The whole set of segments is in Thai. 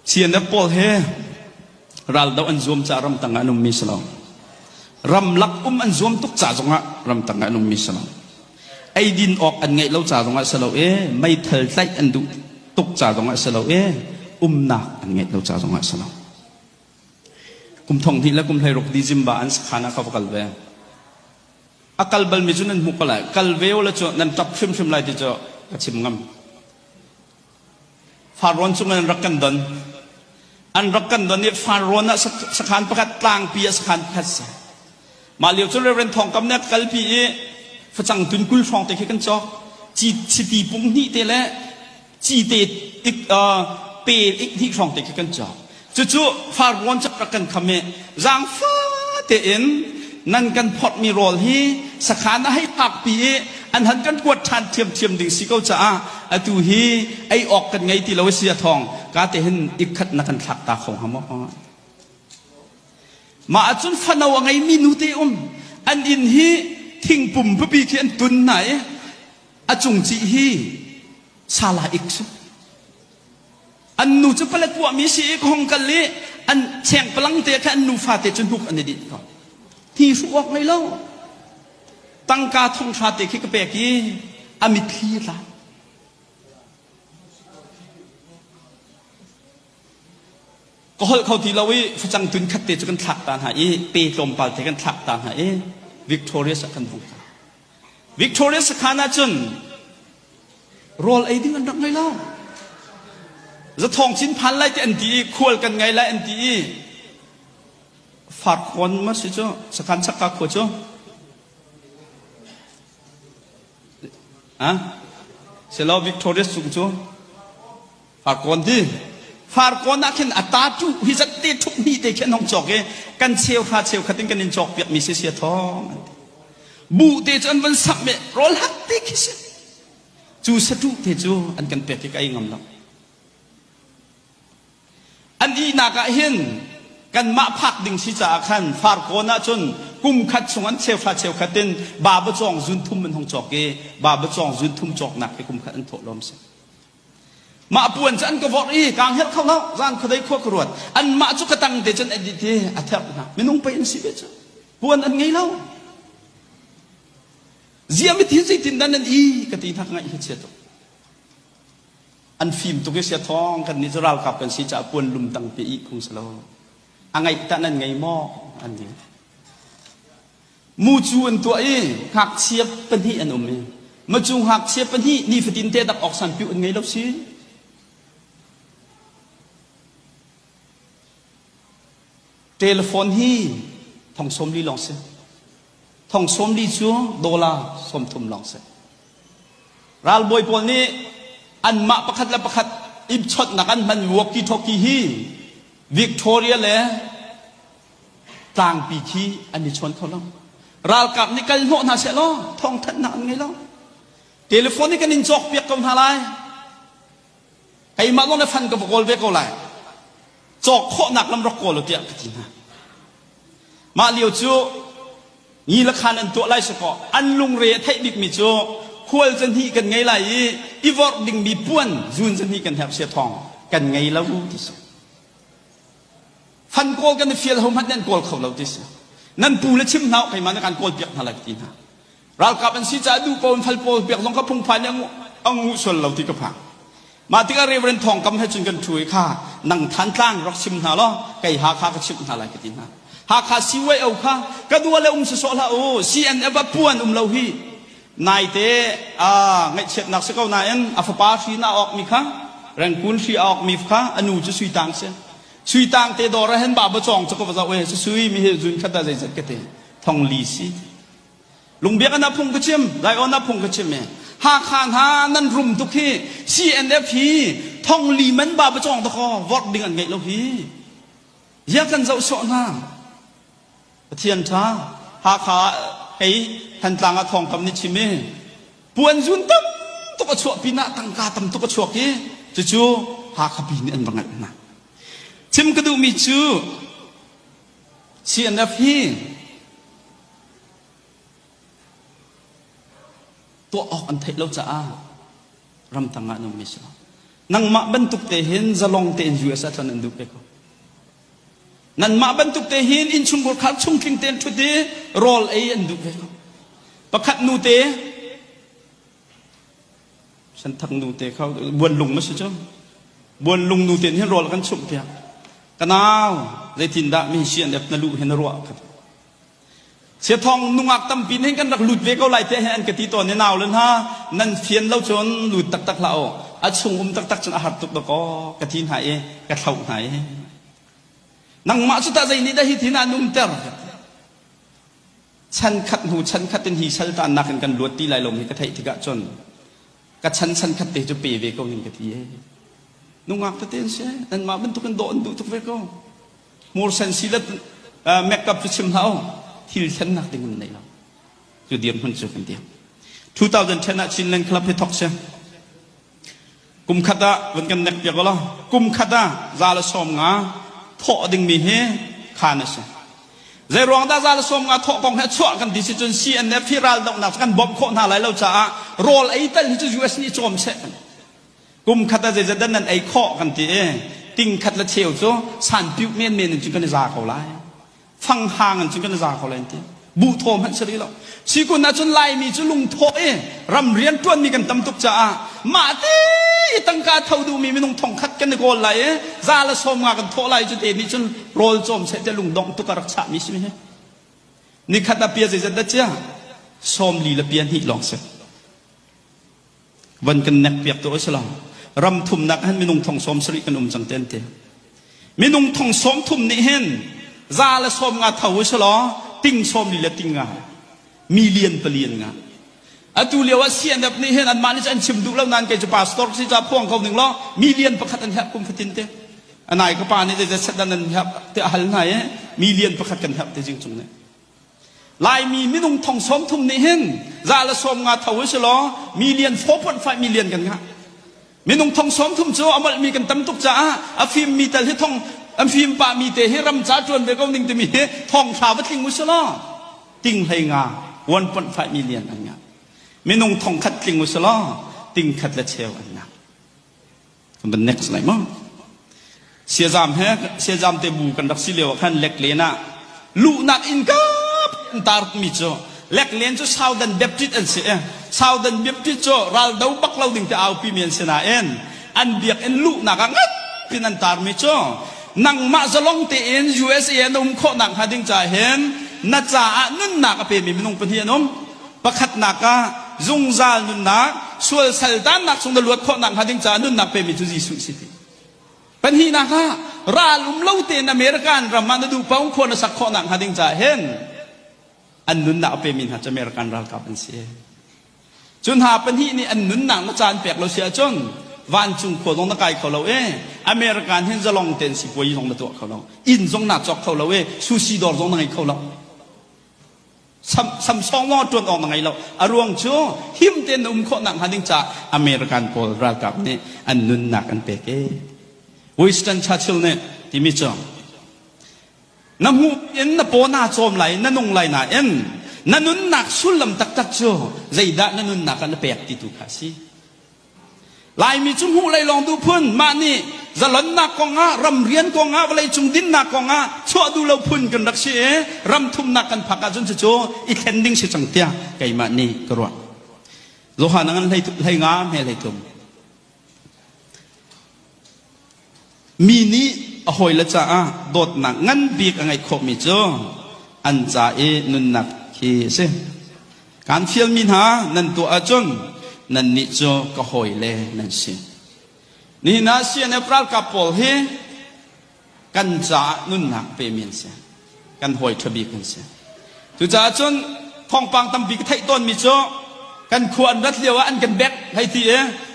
เชียนนับปอลเฮรัลดาวอันzoomจารำตั้งอันมิสลามรำลักอันzoomตุกจ่าจงะรำตั้งอันมิสลามไอดินออกอันไงเราจ่าจงะสลาวไม่เถิดใจอันดุตุกจ่าจงะสลาวหนักอันไงเราจ่าจงะสลาวกุมทองที่และกุมไทยรกดีจิมบาอันสขานะขับกัลเวอากาลบัลมิจุนันมุกอะไรกัลเวลละจ่อนันตับชิมไล่ที่จ่อกระชิมงำฟาโรนจุงันรักกันดันอันรักกันดันนี่ฟาโรนสขานประกาศกลางปีสขานพัดมาเลี้ยวจุเรนทองกำเนิดกัลปีฝรั่งตุนกุลฟองแต่แค่กันจ่อจีตีปุ่งนี่เตะจีเตะอีกเปย์อีกที่ฟองแต่แค่กันจ่อจู่ๆฟาโรนจะประกันคำเมจางฟ้าเตะนั่นกันพอดมีโรลฮีสขานให้ปากปีอันหันกันกวดทานเทียมดิ่งสิเขาจะตูฮีไอออกกันไงที่เราเสียทองกาเตเห็นอีกขัดนักันทักตาของหามอมาจุนฟันเอาไงมีนูเตอันอินฮีทิ้งปุ่มพปีเขียนตุนไหนจุงจีฮีซาลาอิกซุอันนูจะเปลกว่ามีสีของกันเลยอันแฉงพลังเตะแค่อันนูฟาเตจนหุกอันนี้ดิที่สุกไงเล่าตั้งกาทงชาติคิกเปกีอามิทีละก็เขาที่เราวิฝรั่งตุนขัดเตจกันถักตาหาเปลมปาเตกันถักตาหาวิกตอเรียสกันบุกวิกตอเรียสขานาจนโรลไอดิ้งอันดังไงเล่าจะทองชิ้นพันไล่ที่อันดีควรกันไงไล่อันดีฝากคนมาสิจ้าสกันสักกักขวดจ้าเสร็จแล้ววิกตอเรียสุกจ้าฝากคนที่ฝากคนนักเห็นอัตราจุฮิจัตติทุกนี้แต่แค่น้องจอกกันเชียวฟาเชียวขัดติงกันนินจอกเปียกมีเสียทองบูเตจนวันสับเมรอลฮักติคิสจูสะดุเตจูอันกันเปียกที่ไอ้งำลังอันนี้นักเห็นกันมาพักดิ่งสิจ่าขันฟาร์โกน่าจนกุมขัดสงวนเชฟลาเชฟขัดเต็นบาบจองจุนทุ่มมันหงจอกบาบจองจุนทุ่มจอกหนักไปกุมขัดอันโถลมเสมาป่วนจันก็บอกกลางเฮ็ดเขาเนาะจานเขาได้ขั้วกรวดอันมาจุกตังเดจันอดีตอัฐนะไม่นุ่งไปอันสิเบจป่วนอันไงเล่าเจียมิทิสิตินดันนันกติทักไงเฮ็ดเสียตัวอันฟิล์มตุกเสียทองกันนิจราลกับกันสิจ่าป่วนลุมตังปีอีคงสโลอันไงแต่นั่นไงหม้ออันนี้มูจูอันตัวหักเชียบเป็นที่อันนี้มาจูหักเชียบเป็นที่นี่ฝดินเตดักออกสันปิวอันไงแล้วสิเทเลโฟนที่ทองสมลีลองเสียทองสมลีชัว$สมทุมลองเสียรัลบอยปนนี้อันมาประคัดและประคัดอิบชดนักอันมันวกีทอกีฮีวิกตอเรียเลยกลางปีคีอันนี้ชนเขาล่ะรัลกับนี่กันโน่นหาเสียล่ะทองทันนันไงล่ะเทเลโฟนนี่กันนินจอกเปียกกันอะไรไอ้มาโน่นฟันกับกอลเวกอะไรจอกข้อหนักลำรักโกลเตียกกินนะมาเลี้ยวจูนี่ละคันอันตัวไล่สกออันลุงเรียไทยดิกมิจูควรจะที่กันไงไรอีวอร์ดิงมีป้วนจูนจะที่กันแถบเสียทองกันไงแล้วที่สุดฟันโกลกันในฟิลเขาพัดนั่นโกลเขาเราที่สุดนั่นปูและชิมเนาใครมาในการโกลเปียกอะไรกินนะเรากับอันซีจะดูโกลฟันโกลเปียกลงกับพุงพันยังอังุส่วนเราที่กระพังมาที่ก็เรียนทองกำให้จนกันช่วยข้านั่งทันตั้งรักชิมหาล้อไก่หาข้าก็ชิมหาอะไรกันทีน่ะหาข้าซิไว้เอาข้าก็ดูอะไรสโซละโอ้ซีเอ็นเอฟป่วนเราฮีนายเตไงเช็ดนักสกาวนายนอัฟปาชีน่าออกมีข้าแรงกุลชีออกมีข้าอนุจะสุยตังเสียสุยตังเตดอระเห็นบาบจองจะก็ว่าเว้สุยมีเหตุจุนขัดใจจัดกันเตทองลีซีลุงเบียกันนับพงกระชิมไรก็นับพงกระชิมหาขานหานั่นรุมทุกที่ CNF ท่องลีมันบาปจองตะคอวอดดิ่งอันไงเราพี่ยากันเจ้าสอนนะเทียนช้าหาขาไอ้ทันต่างทองคำนิชิเมปวนจุนตั้มตุกชั่วปีน่าตั้งกาตั้มตุกชั่วกี้จู่หาขบีนี่อันบังเอิญนะชิมกระดูมีจู CNF ตัวออกอันเทเราจะรำตั้งงานมิสลาม นังมาบรรทุกเตหินจะลงเตนยูเอสอัตนันดูเปก็นั่นมาบรรทุกเตหินอินชุงกุลขัดชุงคิงเตนชุดเดรอลเออันดูเปก็ประคัดนูเตฉันทักนูเตเขาบวนลุงไม่ใช่จ้ะบวนลุงนูเตนให้รอลกันชุบเพียกันเอาได้ทินดาไม่เชียนเด็บนลุเห็นรัวครับเสียทองนุ่งอักตำปีนให้กันรักหลุดเวกเอาไหลเตะให้อันกะทิตัวเนี่ยนาวเลยฮะนั่นเพียนเล่าจนหลุดตักเราอาชงตักจนอาหารตุกตะกอกะทินหายกะเท่าหายนังมาสุดท้ายนี่ได้ทินานุ่มเตอร์ฉันขัดหูฉันขัดเป็นหีฉันตานักกันลวดตีไหลลมให้กระไทยที่กะจนกะฉันขัดเตะจะเปย์เวกเอาหนึ่งกะทินุ่งอักตะเต้นเสียนั่นมาเป็นตุกันโดนตุกเวกเอามูลเซนซิลเมกับชิมเท้าที่ฉันนักดิ่งในเราจุดเดียมคนจุดกันเดียว2010 ชินเลนคลับให้ทอกเสียกุมขัดวันกันนักเปียกแล้วกุมขัดซาลสมงาทอดิ่งมีเฮขานเสียใจรองได้ซาลสมงาทอกองให้ชั่วกันดิสิจนซีเอ็นเอฟที่เราต้องนักกันบอมโคนาไหลเราจะโรลไอ้ตั้งที่จะยูเอสนี่โจมเสียกุมขัดใจจะดันนั้นไอ้ข้อกันที่ติงขัดละเชียวจ้สานปิวเมียนจึงกันจะเขาไล่ฟังห่างจึงกันจะเขาเลยทีบูโทมันเฉลี่ยแล้วชีกุน่าจนไล่มีจุลุงโทรำเรียนต้นมีกันตำตุกจ้ามาตีตั้งการเท่าดูมีไม่ต้องท่องคัดกันในโกลไหลซาละสมงากันโทไล่จุดเอ็นี่จนโรลจอมเสร็จลุงดองตุกรักษามีใช่ไหมนี่ขัดเปียใจจะได้เจ้าสมลีละเปียนี่ลองเสร็จวันกันนักเปียกตัวอิสลามรำทุ่มนักให้ไม่ต้องท่องสมสริกันจังเต้นเตะไม่ต้องท่องสมทุ่มนี่เห็นซาละสมงาเท่าอิสลามติ้งสมลีละติ้งงามีเลียนเปลี่ยนงาอะตูเลียวว่าเสียนแบบนี้เห็นอันมานี่จะอันชิมดูแล้วนานแกจะปาสตอร์ที่จะพ่วงเขาหนึ่งล้อมีเลียนประคัดอันแทบกุมฟตินเตอันไหนก็ปานี่จะสัดดันครับแต่หันไหนมีเลียนประคัดกันครับแต่จริงจริงเนี่ยลายมีไม่ต้องท่องสมทุ่มนี่เห็นซาละสมงาเท่าอิสลามมีเลียน4.5 มิลเลียนกันงาไม่ต้องท่องสมทุ่มโจอามัลมีกันตั้มตุกจ้าอาฟิมมีแต่ที่ท่องอันฟิมปามีแต่ให้รำจ้าจวนไปก็นิ่งแต่มีทองชาววัดลิงมุสลาติงไฮงา1.5 มิลเลียนอันงาไม่นงทองคัดลิงมุสลาติงคัดละเชลอันงาเป็น next ไหนมั้งเสียจามเฮเสียจามเตบูกันรักสิเลวขันเล็กเลนะลูนักอินกับตาร์มิโจเล็กเลนจะชาวดันเบบติดอันเสียชาวดันเบบติดโจเราเดาบักเราดิ่งแต่เอาพิเมียนเสนาเอ็นอันเบียกเอ็นลูนักงัดพินันตาร์มิโจนังมาจะลงเตน USA นุ่มโคนังหาดิ้งจ่าเห็นน่าจะนุ่นนักเป็นมีนุ่งเป็นเฮียนุ่มประคัดนักจุงซาลนุ่นนักส่วนสัลตันนักส่งตำรวจโคนังหาดิ้งจ่านุ่นนักเป็นมีทุจีสุสิติเป็นเฮียนักราลุมเล่าเตนอเมริกันรามันดูป้องคนสักโคนังหาดิ้งจ่าเห็นอันนุ่นนักเป็นมีหัดอเมริกันราลกับเป็นเสียจนหาเป็นที่นี่อันนุ่นนักมาจานเปียกเราเสียจนวันจุงขวดลงตะไคร้เขาเราอเมริกันเห็นจะลองเต้นสิบวัยลงตัวเขาเราอินทรงหนักจอกเขาเราซูชิดอร์ลงไหนเขาเราซัมซองว่าจวนออกไหนเราอารวงชั่วหิมเต้นคนหนักหันดิ้งจ่าอเมริกันโพลรักกับเนี่ยอันนุนหนักอันเป๊กวิสตันชาร์ชิลเนี่ยที่มิจฉาน้ำหูเอ็นน้ำโปน่าโจมไหลน้ำนงไหลน่ะเอ็นน้ำนุนหนักสุดลำตักตักชั่วใจด่าน้ำนุนหนักอันเป๊กที่ถูกขาสิลายมีจุ่มหูเลยลองดูพุ่นมานี่จะหล่นนักกองรำเรียนกองอะไรจุ่มดินนักกองชั่วดูเราพุ่นกันรักเสียรำทุ่มนักกันผักกันจนจะโจอีกแคนดิ้งเสียจังเตียไก่มานี่กระวโลหะนั้นให้งามให้ทุ่มมีนี้หอยละจ้าโดดหนักงั้นบีกอะไรขบมีโจอันจ่านุนนักขี้เสียการเฟียลมินหานั่นตัวอาจนนั่นนิจก็หอยเลยนั่นสินี่น่าเสียในพระกับปอลเฮกันจ่านุ่นหนักเปมีนเสียกันหอยทบีกันเสียทุจ่าจนทองปังตำบีกไทยต้นมิจกันควรรัดเลียวอันกันแบกให้ที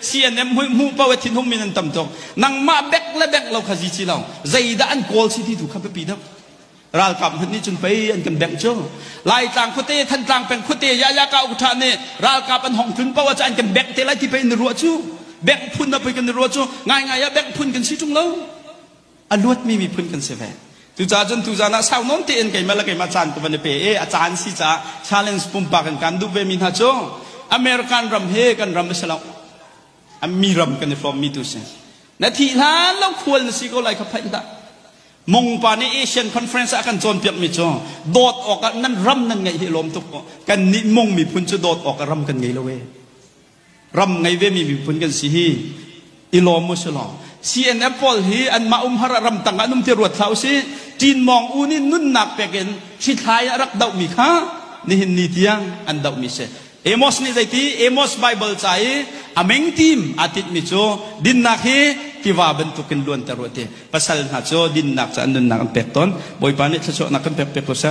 เสียในมูปาวทินหงมินันตำจงนังมาแบกและแบกเราขจิจิเราใจด่านโกลสิที่ถูกขับไปปีดับราลกับนี่จนไปอันกันแบกเจ้าลายจางคุเตทันจางเป็นคุเตยายากาอุทานเนี่ยราลกับอันห้องถึงปาวจะอันกันแบกเตลัยที่ไปในรัวจูแบกพุ่นเอาไปกันในรัวจูง่ายๆแบกพุ่นกันสิจุงเราอันลวดมีพุ่นกันเสียแฝงทุจ่าจนทุจ่านะสาวน้องเตียนไก่มาละไก่มาจานตัวมันเปอาจารย์สิจ่าชาเลนจ์ปุ่มปากกันดูเวมินฮาโจอเมริกันรำเฮกันรำไม่ใช่เรามีรำกันในฟอร์มมีตุเซน นาทีนั้นเราควรสิก็เลยขับไปละมงปาในเอเชียนคอนเฟอเรนซ์อากันโจนเปียกมิจ่อโดดออกกันนั่นรำนั่นไงที่ลมทุกกันนิมงมีพุนจะโดดออกกันรำกันไงละเวรำไงเวมีพุนกันสิฮีอิลอมุสลอCN Apple ฮีอันมาหารำตังอันนุ่มที่รวดเท้าสิจีนมองอูนี่นุ่นหนักเปกันชิดท้ายรักดาวมีข้านี่เห็นนิที่ยังอันดาวมีเสเอมอสนี่ใจที่เอมอสไบเบิลใจอเมงทีมอาทิตย์มิโจดินนักฮีที่ว่าเป็นตุกินล้วนแต่รวดเทภาษาหน้าโจดินนักจะอันนุ่นนักอันเป็ดต้นบอยปานิชโจนักอันเป็ดเป็ดก็เส